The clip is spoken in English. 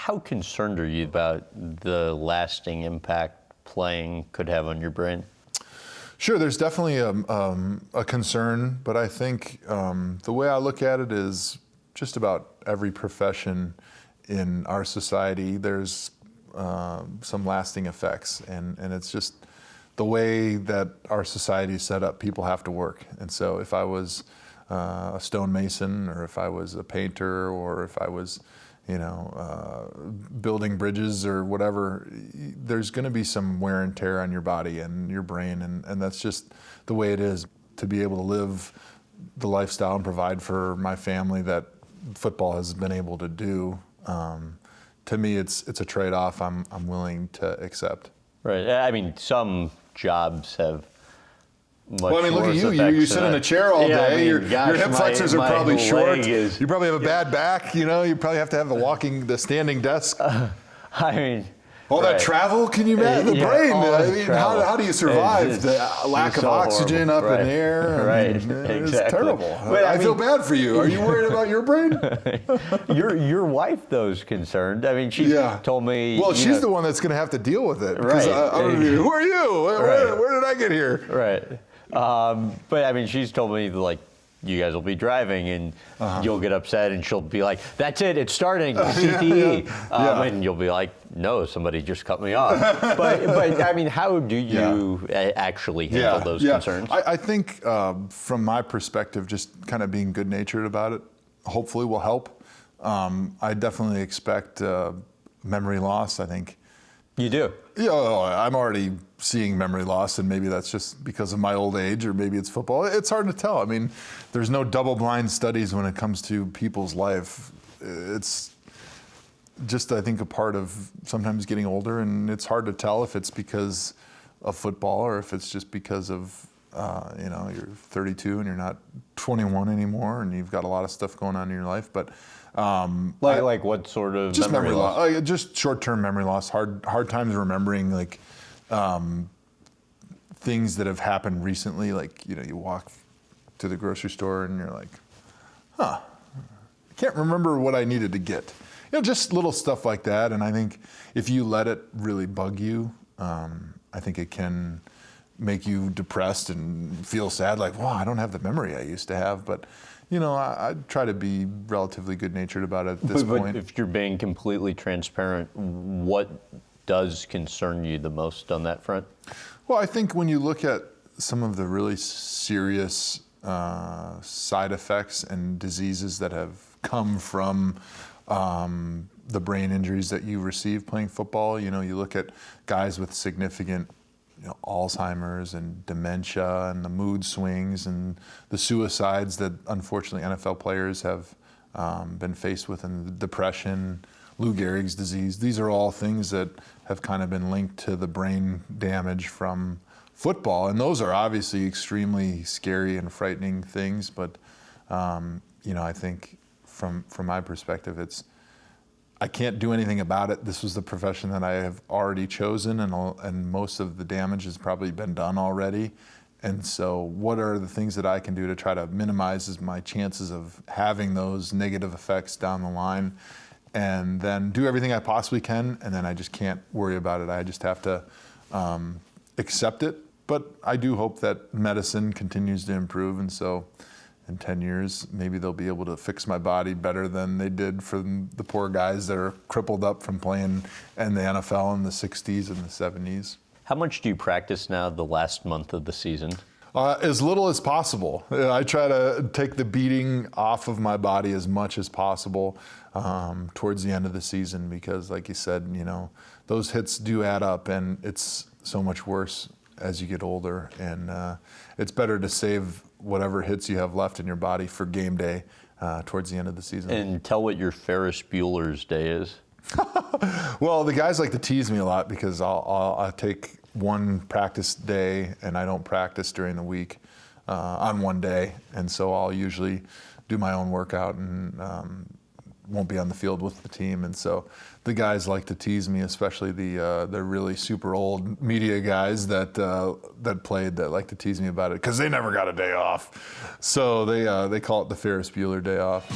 How concerned are you about the lasting impact playing could have on your brain? Sure, there's definitely a concern, but I think the way I look at it is just about every profession in our society, there's some lasting effects, and it's just the way that our society is set up. People have to work, and so if I was a stonemason, or if I was a painter, or if I was, building bridges or whatever, there's going to be some wear and tear on your body and your brain, and that's just the way it is. To be able to live the lifestyle and provide for my family that football has been able to do, to me, it's a trade-off I'm willing to accept. Right. I mean, some jobs have much Well, I mean, look at you. You sit in a chair all day. Your hip flexors are probably short. You probably have a bad back. You probably have to have the standing desk. I mean, all that travel, can you imagine? The brain, I mean, how do you survive the lack of oxygen up in the air? Right, exactly. It's terrible. I feel bad for you. Are you worried about your brain? Your wife, though, is concerned. I mean, she told me. Well, she's the one that's going to have to deal with it. Right. Who are you? Where did I get here? Right. But I mean, she's told me, like, you guys will be driving and you'll get upset and she'll be like, that's it, it's starting, CTE. And you'll be like, no, somebody just cut me off. But I mean, how do you actually handle those concerns? I think from my perspective, just kind of being good-natured about it, hopefully will help. I definitely expect memory loss, I think. You do? Yeah, I'm already seeing memory loss, and maybe that's just because of my old age, or maybe it's football. It's hard to tell. I mean, there's no double-blind studies when it comes to people's life. It's just, I think, a part of sometimes getting older, and it's hard to tell if it's because of football or if it's just because of, you're 32 and you're not 21 anymore, and you've got a lot of stuff going on in your life. But like what sort of just memory loss? Just short-term memory loss. Hard times remembering things that have happened recently. Like you walk to the grocery store and you're like, I can't remember what I needed to get. Just little stuff like that. And I think if you let it really bug you, I think it can make you depressed and feel sad. Like, wow, I don't have the memory I used to have. But I try to be relatively good-natured about it at this point. But if you're being completely transparent, what does concern you the most on that front? Well, I think when you look at some of the really serious side effects and diseases that have come from the brain injuries that you receive playing football, you look at guys with significant Alzheimer's and dementia and the mood swings and the suicides that unfortunately NFL players have been faced with, and the depression, Lou Gehrig's disease. These are all things that have kind of been linked to the brain damage from football, and those are obviously extremely scary and frightening things. But I think from my perspective, I can't do anything about it. This was the profession that I have already chosen, and most of the damage has probably been done already. And so what are the things that I can do to try to minimize my chances of having those negative effects down the line, and then do everything I possibly can, and then I just can't worry about it. I just have to accept it. But I do hope that medicine continues to improve, and so in 10 years, maybe they'll be able to fix my body better than they did for the poor guys that are crippled up from playing in the NFL in the 60s and the 70s. How much do you practice now the last month of the season? As little as possible. I try to take the beating off of my body as much as possible towards the end of the season, because like you said, those hits do add up, and it's so much worse as you get older. And it's better to save whatever hits you have left in your body for game day towards the end of the season. And tell what your Ferris Bueller's day is. Well, the guys like to tease me a lot because I'll take one practice day and I don't practice during the week on one day. And so I'll usually do my own workout and won't be on the field with the team. And so the guys like to tease me, especially the really super old media guys that played, that like to tease me about it because they never got a day off. So they call it the Ferris Bueller day off.